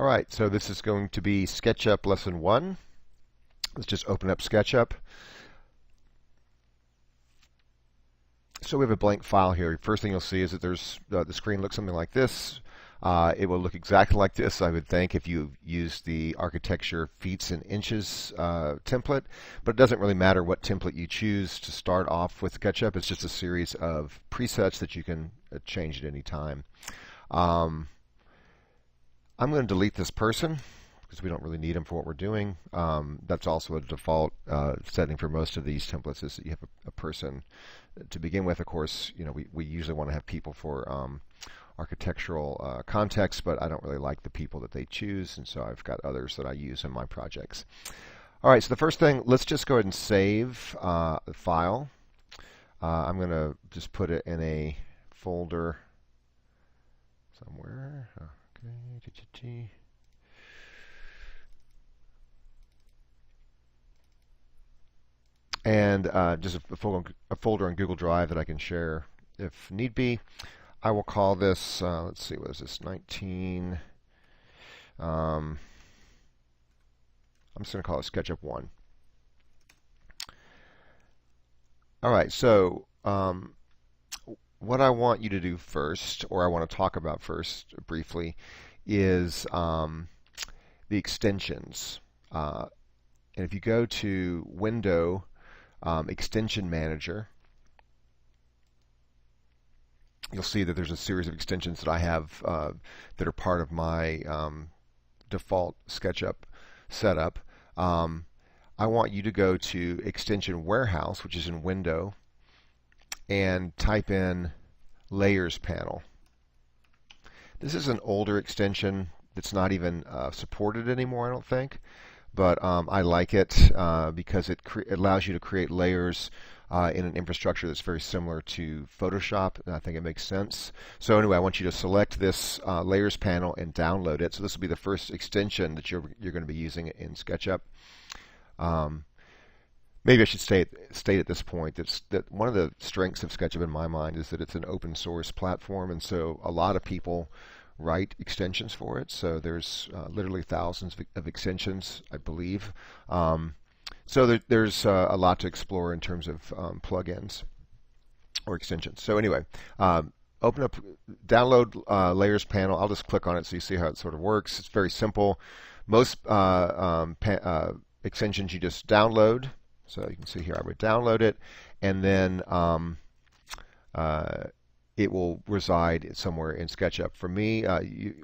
All right, so this is going to be SketchUp Lesson 1. Let's just open up SketchUp. So we have a blank file here. First thing you'll see is that there's the screen looks something like this. It will look exactly like this, I would think, if you use the architecture feet and inches template. But it doesn't really matter what template you choose to start off with SketchUp. It's just a series of presets that you can change at any time. I'm going to delete this person because we don't really need them for what we're doing. That's also a default setting for most of these templates, is that you have a person to begin with. Of course, you know, we usually want to have people for architectural context, but I don't really like the people that they choose, and so I've got others that I use in my projects. All right, so the first thing, let's just go ahead and save the file. I'm going to just put it in a folder somewhere. Okay. And just a folder on Google Drive that I can share if need be. I will call this, let's see, what is this, 19. I'm just going to call it SketchUp 1. All right, so what I want you to do first, or I want to talk about first briefly, is the extensions. And if you go to Window, Extension Manager, you'll see that there's a series of extensions that I have that are part of my default SketchUp setup. I want you to go to Extension Warehouse, which is in Window, and type in Layers Panel. This is an older extension that's not even supported anymore, I don't think. But I like it because it allows you to create layers in an infrastructure that's very similar to Photoshop, and I think it makes sense. So anyway, I want you to select this Layers panel and download it. So this will be the first extension that you're going to be using in SketchUp. Maybe I should state at this point that one of the strengths of SketchUp in my mind is that it's an open source platform, and so a lot of people write extensions for it. So there's literally thousands of extensions, I believe. So there's a lot to explore in terms of plugins or extensions. So anyway, open up, download Layers panel. I'll just click on it so you see how it sort of works. It's very simple. Most extensions you just download. So you can see here I would download it, and then it will reside somewhere in SketchUp. For me,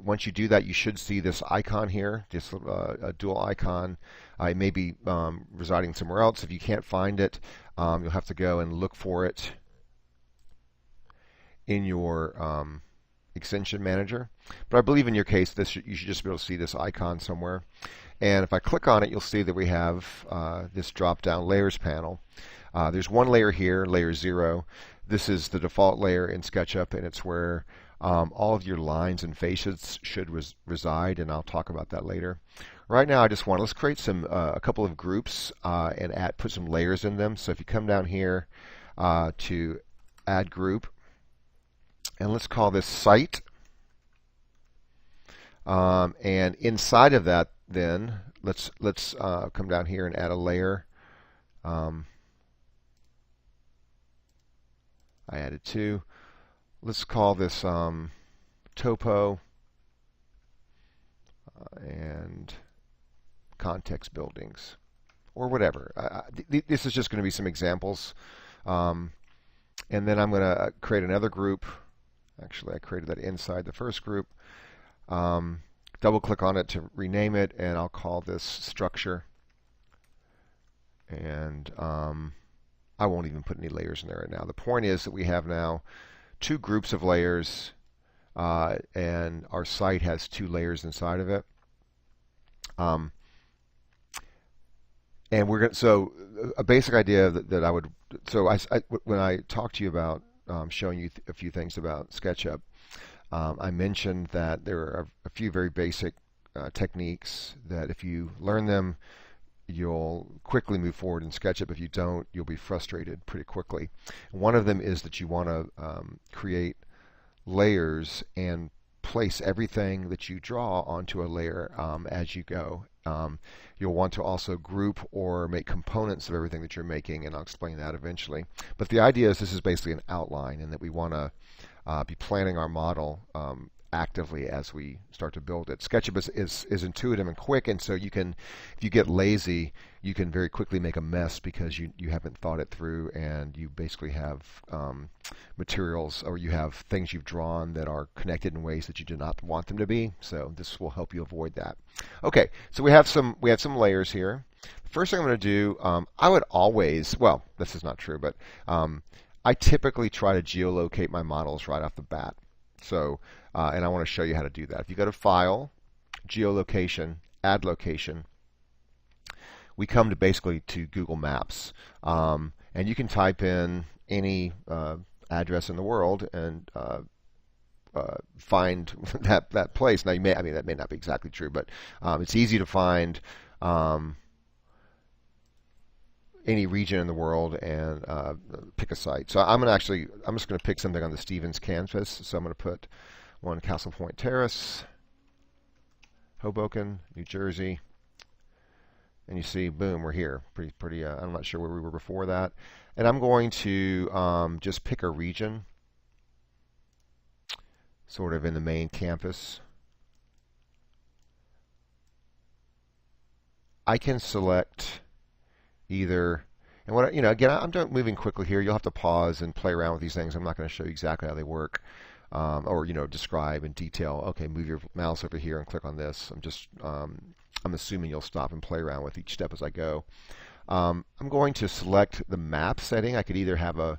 once you do that, you should see this icon here, this a dual icon. It may be residing somewhere else. If you can't find it, you'll have to go and look for it in your extension manager. But I believe in your case, you should just be able to see this icon somewhere. And if I click on it, you'll see that we have this drop-down Layers panel. There's one layer here, layer 0. This is the default layer in SketchUp, and it's where all of your lines and faces should reside, and I'll talk about that later. Right now, let's create a couple of groups and put some layers in them. So if you come down here to Add Group, and let's call this Site. And inside of that, then let's come down here and add a layer. I added 2. Let's call this Topo and Context Buildings, or whatever. This is just going to be some examples. And then I'm going to create another group. Actually, I created that inside the first group. Double click on it to rename it, and I'll call this Structure. And I won't even put any layers in there right now. The point is that we have now 2 groups of layers, and our site has 2 layers inside of it. And we're going so a basic idea that I would when I talked to you about showing you a few things about SketchUp, I mentioned that there are a few very basic techniques that if you learn them, you'll quickly move forward in SketchUp. If you don't, you'll be frustrated pretty quickly. One of them is that you want to create layers and place everything that you draw onto a layer as you go. You'll want to also group or make components of everything that you're making, and I'll explain that eventually. But the idea is this is basically an outline, and that we want to be planning our model actively as we start to build it. SketchUp is intuitive and quick, and so you can, if you get lazy, you can very quickly make a mess because you haven't thought it through, and you basically have materials, or you have things you've drawn that are connected in ways that you do not want them to be. So this will help you avoid that. Okay, so we have some layers here. First thing I'm going to do, I would always, well, this is not true, but I typically try to geolocate my models right off the bat. So, and I want to show you how to do that. If you go to File, Geolocation, Add Location, we come to basically to Google Maps. And you can type in any address in the world and find that place. Now, that may not be exactly true, but it's easy to find any region in the world and pick a site. So I'm just going to pick something on the Stevens campus. So I'm going to put one Castle Point Terrace, Hoboken, New Jersey. And you see, boom, we're here. Pretty. I'm not sure where we were before that. And I'm going to just pick a region, sort of in the main campus. I can select either, and what again, I'm moving quickly here. You'll have to pause and play around with these things. I'm not going to show you exactly how they work, or describe in detail. Okay, move your mouse over here and click on this. I'm assuming you'll stop and play around with each step as I go. I'm going to select the map setting. I could either have a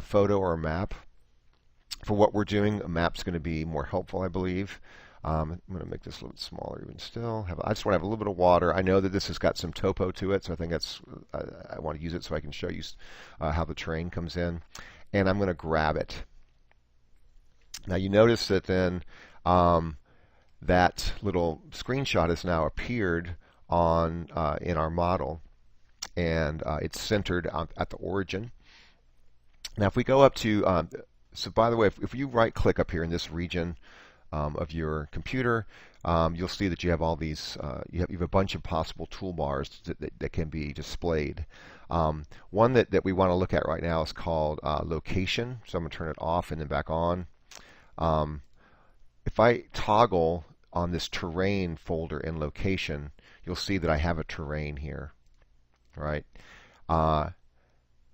photo or a map. For what we're doing, a map's going to be more helpful, I believe. I'm going to make this a little bit smaller even still. I just want to have a little bit of water. I know that this has got some topo to it, so I think I want to use it so I can show you how the terrain comes in. And I'm going to grab it. Now you notice that then that little screenshot has now appeared on in our model, and it's centered at the origin. Now if we go up to, so by the way, if you right-click up here in this region of your computer, you'll see that you have all these, you have a bunch of possible toolbars that can be displayed. One that we want to look at right now is called location. So I'm going to turn it off and then back on. If I toggle on this terrain folder in location, you'll see that I have a terrain here, right?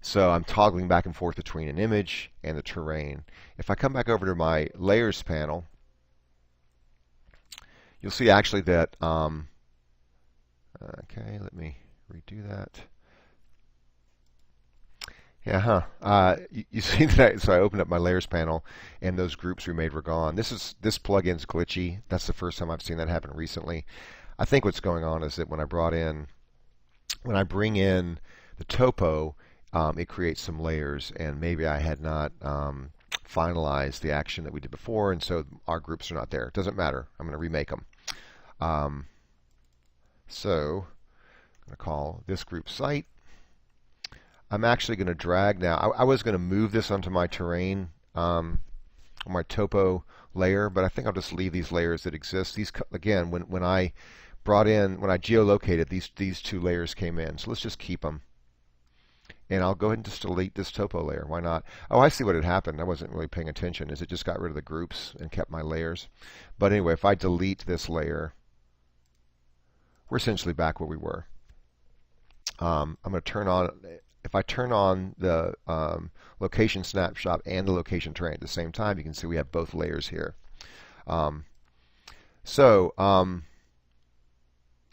So I'm toggling back and forth between an image and the terrain. If I come back over to my layers panel, you'll see actually that, okay, let me redo that. Yeah, you see that, so I opened up my layers panel, and those groups we made were gone. This plugin's glitchy. That's the first time I've seen that happen recently. I think what's going on is that when I bring in the topo, it creates some layers, and maybe I had not finalized the action that we did before, and so our groups are not there. It doesn't matter. I'm going to remake them. So I'm going to call this group site. I'm actually going to drag now. I was going to move this onto my terrain, on my topo layer, but I think I'll just leave these layers that exist. These, again, when I geolocated, these two layers came in. So let's just keep them. And I'll go ahead and just delete this topo layer. Why not? Oh, I see what had happened. I wasn't really paying attention. Is it just got rid of the groups and kept my layers? But anyway, if I delete this layer, we're essentially back where we were. I'm going to turn on. If I turn on the location snapshot and the location terrain at the same time, you can see we have both layers here. All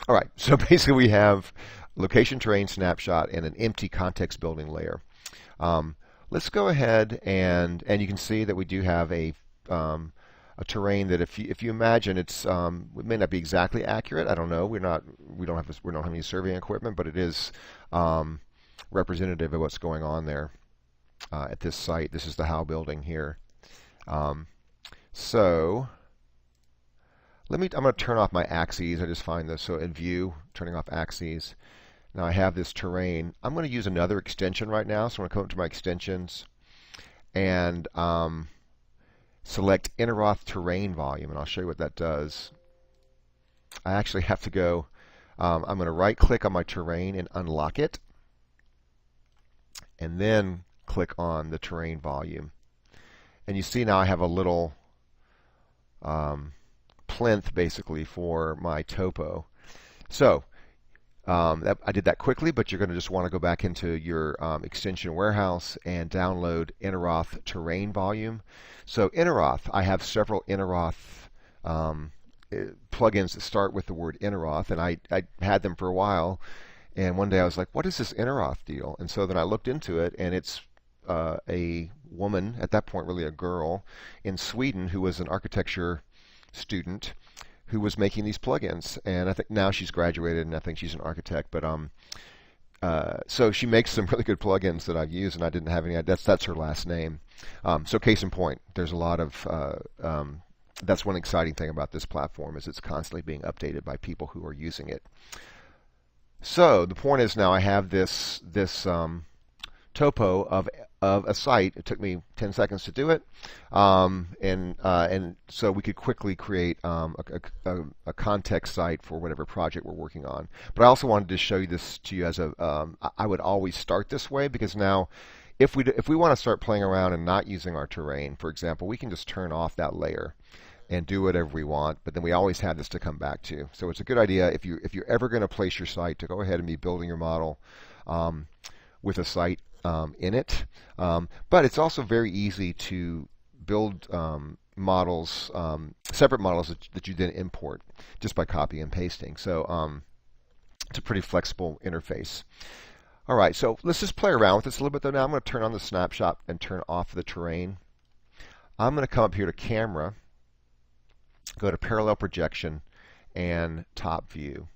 right, so basically we have location terrain snapshot and an empty context building layer. Let's go ahead and you can see that we do have a terrain that if you imagine it may not be exactly accurate. I don't know. We don't have any surveying equipment, but it is representative of what's going on there at this site. This is the Howe building here. So I'm going to turn off my axes. I just find this, so in view, turning off axes. Now I have this terrain. I'm going to use another extension right now. So I'm going to come up to my extensions, and select Interauth Terrain Volume, and I'll show you what that does. I actually have to go, I'm going to right-click on my terrain and unlock it, and then click on the terrain volume. And you see now I have a little plinth basically for my topo. So I did that quickly, but you're going to just want to go back into your extension warehouse and download Interauth Terrain Volume. So Interauth, I have several Interauth plugins that start with the word Interauth, and I had them for a while. And one day I was like, what is this Interauth deal? And so then I looked into it, and it's a woman, at that point really a girl, in Sweden who was an architecture student who was making these plugins. And I think now she's graduated, and I think she's an architect. But so she makes some really good plugins that I've used, and I didn't have any. That's her last name. So case in point, there's a lot of that's one exciting thing about this platform, is it's constantly being updated by people who are using it. So the point is, now I have this topo of a site. It took me 10 seconds to do it, and so we could quickly create a context site for whatever project we're working on. But I also wanted to show you this to you as I would always start this way, because now if we want to start playing around and not using our terrain, for example, we can just turn off that layer and do whatever we want, but then we always have this to come back to. So it's a good idea if you're ever going to place your site to go ahead and be building your model with a site in it. But it's also very easy to build models, separate models that you then import just by copy and pasting. So it's a pretty flexible interface. All right, so let's just play around with this a little bit though. Now I'm going to turn on the snapshot and turn off the terrain. I'm going to come up here to Camera, go to Parallel Projection, and Top View.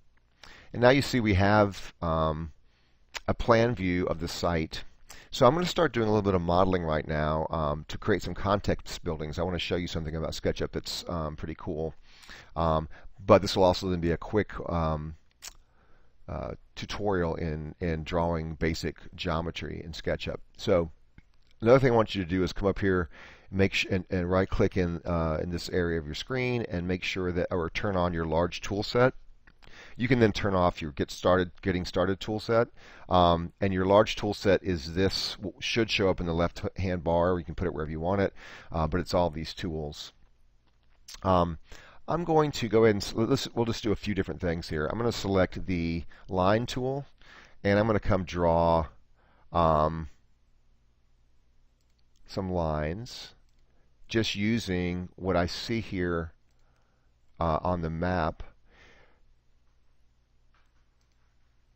And now you see we have a plan view of the site. So I'm going to start doing a little bit of modeling right now to create some context buildings. I want to show you something about SketchUp that's pretty cool. But this will also then be a quick tutorial in drawing basic geometry in SketchUp. So another thing I want you to do is come up here, and right-click in this area of your screen, and make sure that, or turn on your large tool set. You can then turn off your Getting Started tool set, and your large tool set is this, should show up in the left-hand bar. You can put it wherever you want it, but it's all these tools. I'm going to go ahead and we'll just do a few different things here. I'm going to select the line tool, and I'm going to come draw some lines, just using what I see here on the map.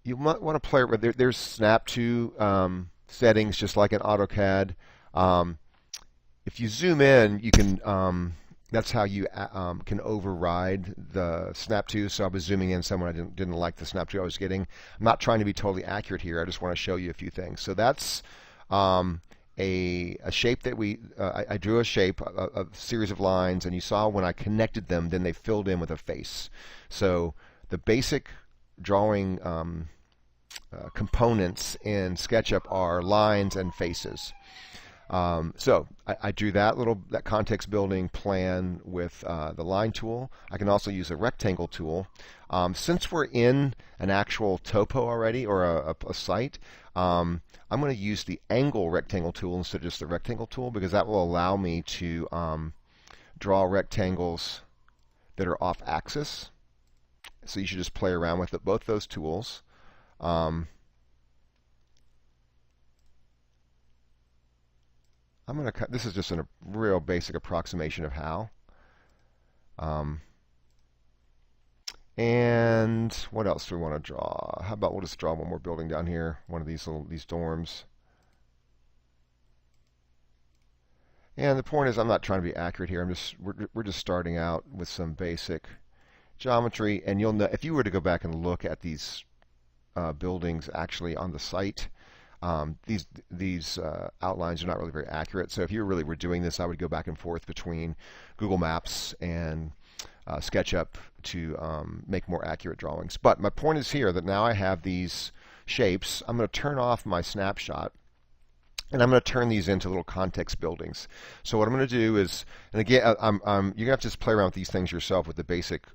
You might want to play with there's snap to settings, just like in AutoCAD. If you zoom in, you can. That's how you can override the snap to. So I was zooming in somewhere I didn't like the snap to I was getting. I'm not trying to be totally accurate here. I just want to show you a few things. So that's a shape that I drew a shape, a series of lines, and you saw when I connected them, then they filled in with a face. So the basic drawing components in SketchUp are lines and faces. So I drew that context building plan with the line tool. I can also use a rectangle tool. Since we're in an actual topo already, or a site, I'm going to use the angle rectangle tool instead of just the rectangle tool, because that will allow me to draw rectangles that are off axis. So you should just play around with both those tools. I'm going to cut. This is just a real basic approximation of how. And what else do we want to draw? How about we'll just draw one more building down here, one of these dorms. And the point is, I'm not trying to be accurate here. We're just starting out with some basic geometry, and you'll know if you were to go back and look at these buildings actually on the site. These outlines are not really very accurate. So if you really were doing this, I would go back and forth between Google Maps and SketchUp to make more accurate drawings. But my point is here that now I have these shapes. I'm going to turn off my snapshot, And I'm going to turn these into little context buildings. So what I'm going to do is, and again, you're going to have to just play around with these things yourself with the basic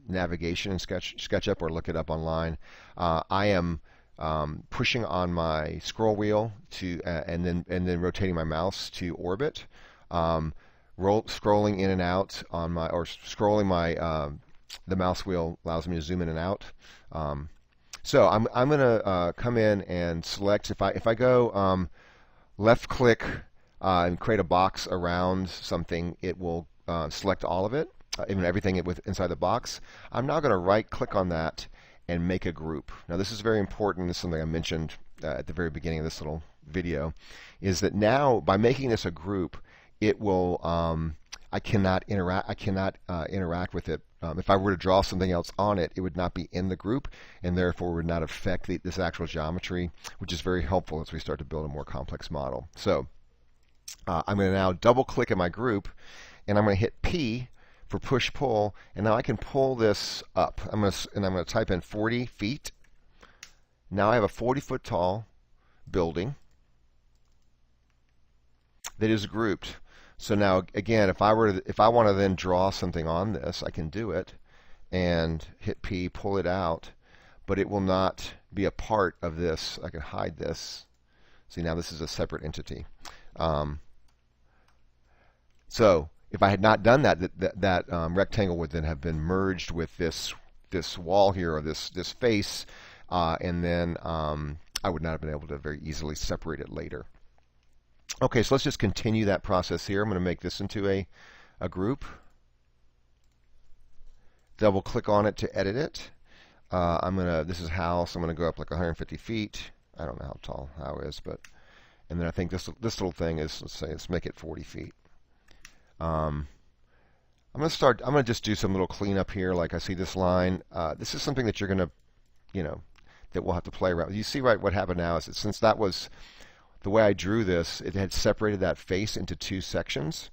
navigation in SketchUp, or look it up online. I am pushing on my scroll wheel to, and then rotating my mouse to orbit. Scrolling in and out on my, or scrolling my the mouse wheel allows me to zoom in and out. So I'm going to come in and select. If I go left click and create a box around something, it will select all of it, even everything inside the box. I'm now going to right click on that and make a group. Now this is very important. This is something I mentioned at the very beginning of this little video, is that now by making this a group, it will I cannot interact with it. If I were to draw something else on it, it would not be in the group, and therefore would not affect this actual geometry, which is very helpful as we start to build a more complex model. So I'm going to now double click in my group, and I'm going to hit P for push pull, and now I can pull this up. I'm going to type in 40 feet. Now I have a 40-foot tall building that is grouped. So now again, if I want to then draw something on this, I can do it and hit P, pull it out, but it will not be a part of this. I can hide this. See, now this is a separate entity. So if I had not done that, that rectangle would then have been merged with this wall here, or this face, and then I would not have been able to very easily separate it later. Okay, so let's just continue that process here. I'm going to make this into a group. Double click on it to edit it. This is house. I'm going to go up like 150 feet. I don't know how tall how is, but, and then I think this little thing is, let's make it 40 feet. I'm going to just do some little cleanup here. Like I see this line. This is something that you're going to, that we'll have to play around with. You see what happened now is that since that was the way I drew this, it had separated that face into two sections.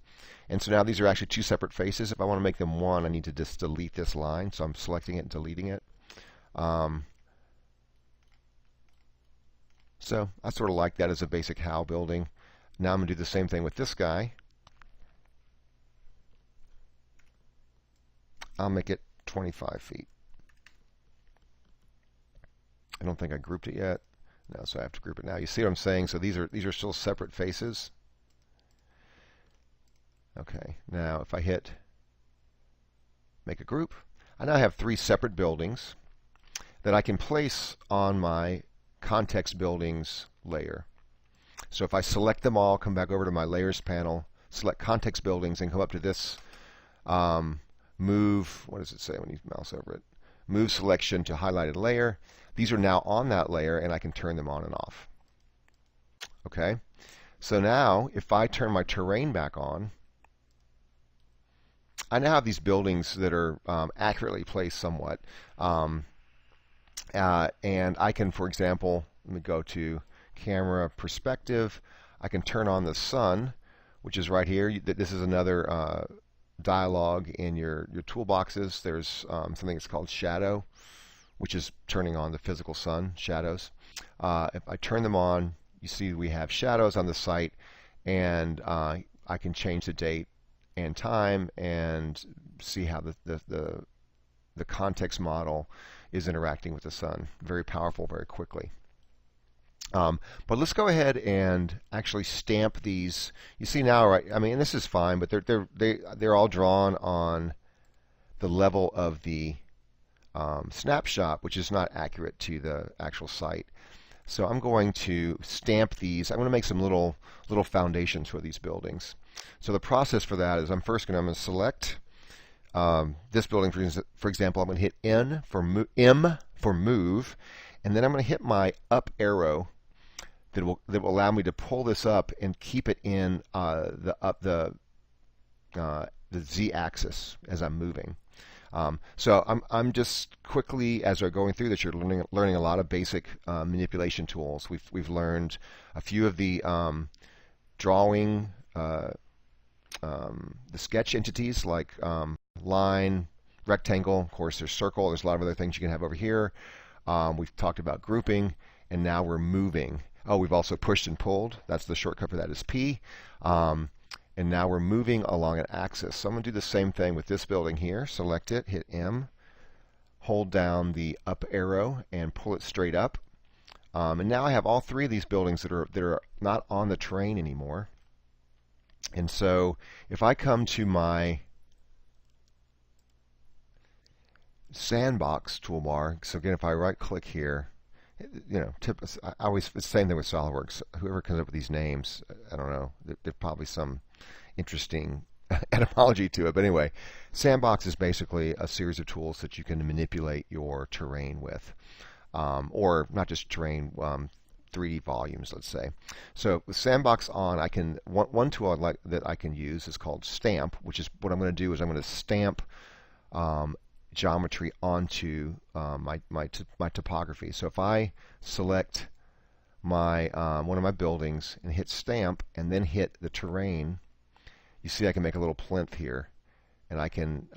And so now these are actually two separate faces. If I want to make them one, I need to just delete this line. So I'm selecting it and deleting it. So I sort of like that as a basic how building. Now I'm going to do the same thing with this guy. I'll make it 25 feet. I don't think I grouped it yet. No, so I have to group it now. You see what I'm saying? So these are still separate faces. Okay, now if I hit make a group, I now have three separate buildings that I can place on my context buildings layer. So if I select them all, come back over to my layers panel, select context buildings, and come up to this move, what does it say when you mouse over it? Move selection to highlighted layer. These are now on that layer, and I can turn them on and off. Okay, so now if I turn my terrain back on, I now have these buildings that are accurately placed somewhat. And I can, for example, let me go to camera perspective. I can turn on the sun, which is right here. This is another dialog in your toolboxes. There's something that's called shadow, which is turning on the physical sun, shadows. If I turn them on, you see we have shadows on the site, and I can change the date and time and see how the context model is interacting with the sun. Very powerful, very quickly. But let's go ahead and actually stamp these. You see now, right? I mean, this is fine, but they're all drawn on the level of the snapshot, which is not accurate to the actual site. So I'm going to stamp these. I'm going to make some little foundations for these buildings. So the process for that is I'm going to select this building, for example. I'm going to hit M for move, and then I'm going to hit my up arrow that will allow me to pull this up and keep it in the z-axis as I'm moving. So I'm just quickly, as we're going through this, you're learning a lot of basic manipulation tools. We've learned a few of the drawing, the sketch entities like line, rectangle. Of course, there's circle. There's a lot of other things you can have over here. We've talked about grouping, and now we're moving. Oh, we've also pushed and pulled. That's the shortcut for that is P. And now we're moving along an axis. So I'm going to do the same thing with this building here. Select it, hit M, hold down the up arrow, and pull it straight up. And now I have all three of these buildings that are not on the terrain anymore. And so if I come to my sandbox toolbar, so again, if I right-click here, I always it's the same thing with SolidWorks. Whoever comes up with these names, I don't know. There's probably some interesting etymology to it. But anyway, sandbox is basically a series of tools that you can manipulate your terrain with, or not just terrain, 3D volumes, let's say. So with sandbox on, I can one tool that I can use is called stamp, which is what I'm going to do is I'm going to stamp geometry onto my topography. So if I select my one of my buildings and hit stamp and then hit the terrain, you see I can make a little plinth here, and I can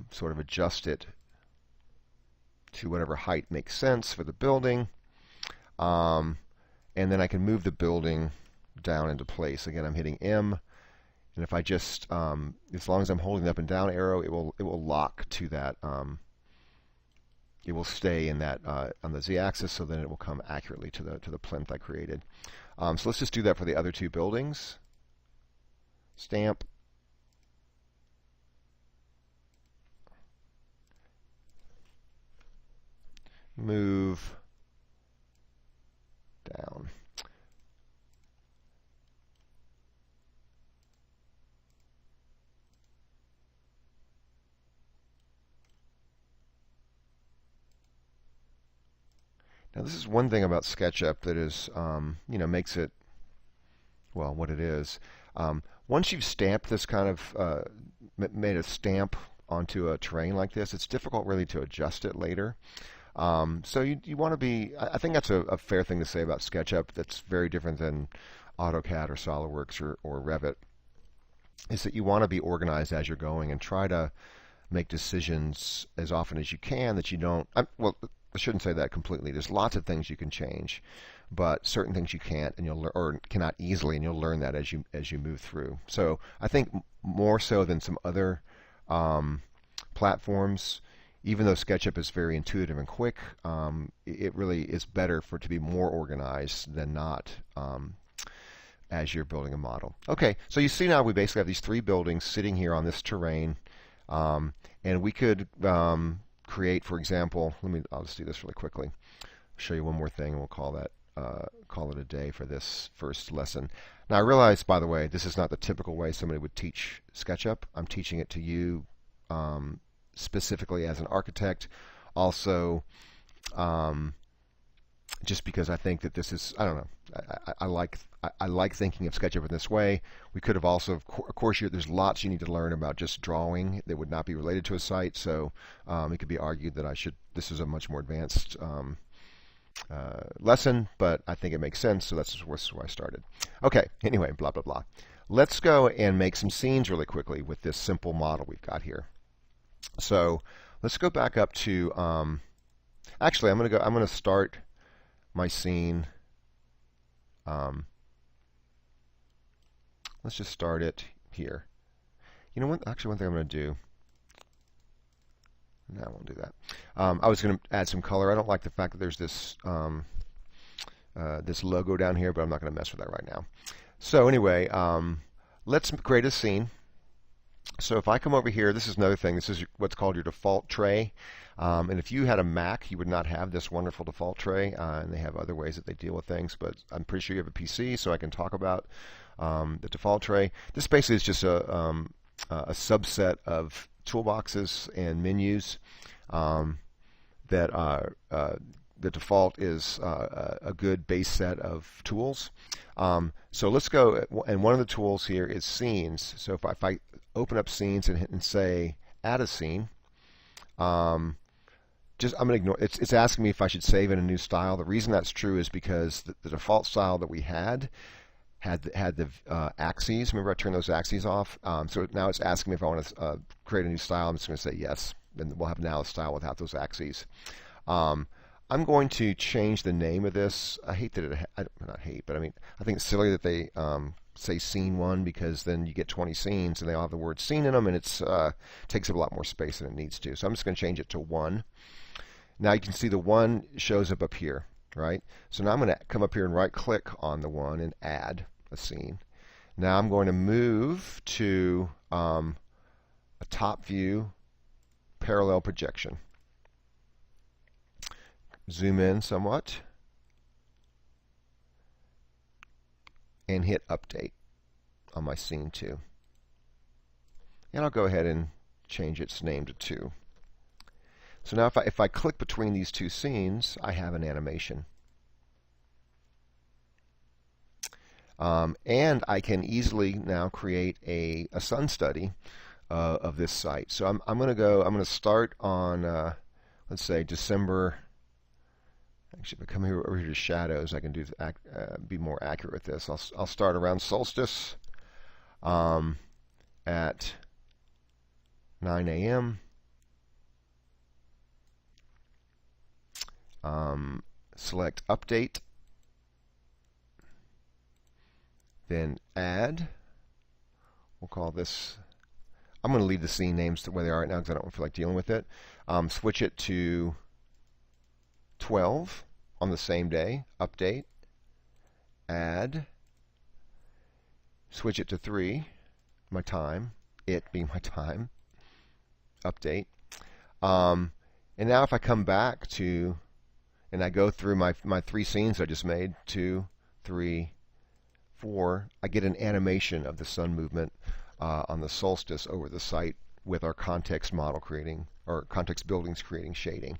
sort of adjust it to whatever height makes sense for the building, and then I can move the building down into place. Again, I'm hitting M. And if I just, as long as I'm holding the up and down arrow, it will lock to that. It will stay in that on the z-axis, so then it will come accurately to the plinth I created. So let's just do that for the other two buildings. Stamp. Move down. Now this is one thing about SketchUp that is, makes it, well, what it is. Once you've stamped this kind of, made a stamp onto a terrain like this, it's difficult really to adjust it later. So you want to be, I think that's a fair thing to say about SketchUp that's very different than AutoCAD or SolidWorks or Revit, is that you want to be organized as you're going and try to make decisions as often as you can that you don't, well, I shouldn't say that completely. There's lots of things you can change, but certain things you can't, and or cannot easily, and you'll learn that as you move through. So I think more so than some other platforms, even though SketchUp is very intuitive and quick, it really is better for it to be more organized than not as you're building a model. Okay, so you see now we basically have these three buildings sitting here on this terrain, and we could create, for example, I'll just do this really quickly. Show you one more thing, and we'll call it a day for this first lesson. Now I realize, by the way, this is not the typical way somebody would teach SketchUp. I'm teaching it to you specifically as an architect. Also, just because I think that this is, I don't know, I like thinking of SketchUp in this way. We could have also, of course, there's lots you need to learn about just drawing that would not be related to a site. So it could be argued that this is a much more advanced lesson, but I think it makes sense. So that's where I started. Okay. Anyway, blah blah blah. Let's go and make some scenes really quickly with this simple model we've got here. So let's go back up to. Actually, I'm going to start my scene. Let's just start it here. You know what? Actually, one thing I'm going to do. No, I won't do that. I was going to add some color. I don't like the fact that there's this this logo down here, but I'm not going to mess with that right now. So anyway, let's create a scene. So if I come over here, this is another thing. This is what's called your default tray. And if you had a Mac, you would not have this wonderful default tray. And they have other ways that they deal with things. But I'm pretty sure you have a PC, so I can talk about the default tray. This basically is just a subset of toolboxes and menus that are the default is a good base set of tools. So let's go, and one of the tools here is scenes. So if I open up scenes and say add a scene, I'm going to ignore it. It's asking me if I should save in a new style. The reason that's true is because the default style that we had the axes. Remember, I turned those axes off. So now it's asking me if I want to create a new style. I'm just going to say yes, and we'll have now a style without those axes. I'm going to change the name of this. I hate that not hate, but I mean, I think it's silly that they say scene 1, because then you get 20 scenes and they all have the word scene in them, and it's takes up a lot more space than it needs to. So I'm just going to change it to 1. Now you can see the 1 shows up here, right? So now I'm going to come up here and right click on the 1 and add a scene. Now I'm going to move to a top view parallel projection. Zoom in somewhat and hit update on my scene 2. And I'll go ahead and change its name to 2. So now if I click between these two scenes, I have an animation. And I can easily now create a sun study of this site. So I'm going to start on, let's say, December. Actually, if I come over here to shadows, I can be more accurate with this. I'll start around solstice at 9 a.m. Select update, then add. We'll call this, I'm going to leave the scene names the way they are right now because I don't feel like dealing with it. Switch it to 12 on the same day, update, add, switch it to 3, my time, it being my time, update. And now if I come back to, and I go through my 3 scenes I just made, 2, 3, 4, I get an animation of the sun movement on the solstice over the site with our context model creating, or context buildings creating shading.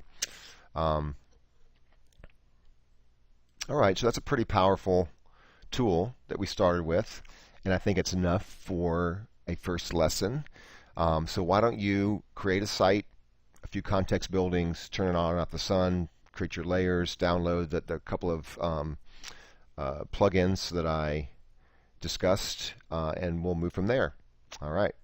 All right, so that's a pretty powerful tool that we started with, and I think it's enough for a first lesson. So why don't you create a site, a few context buildings, turn it on and off the sun, create your layers, download the couple of plugins that I discussed, and we'll move from there. All right.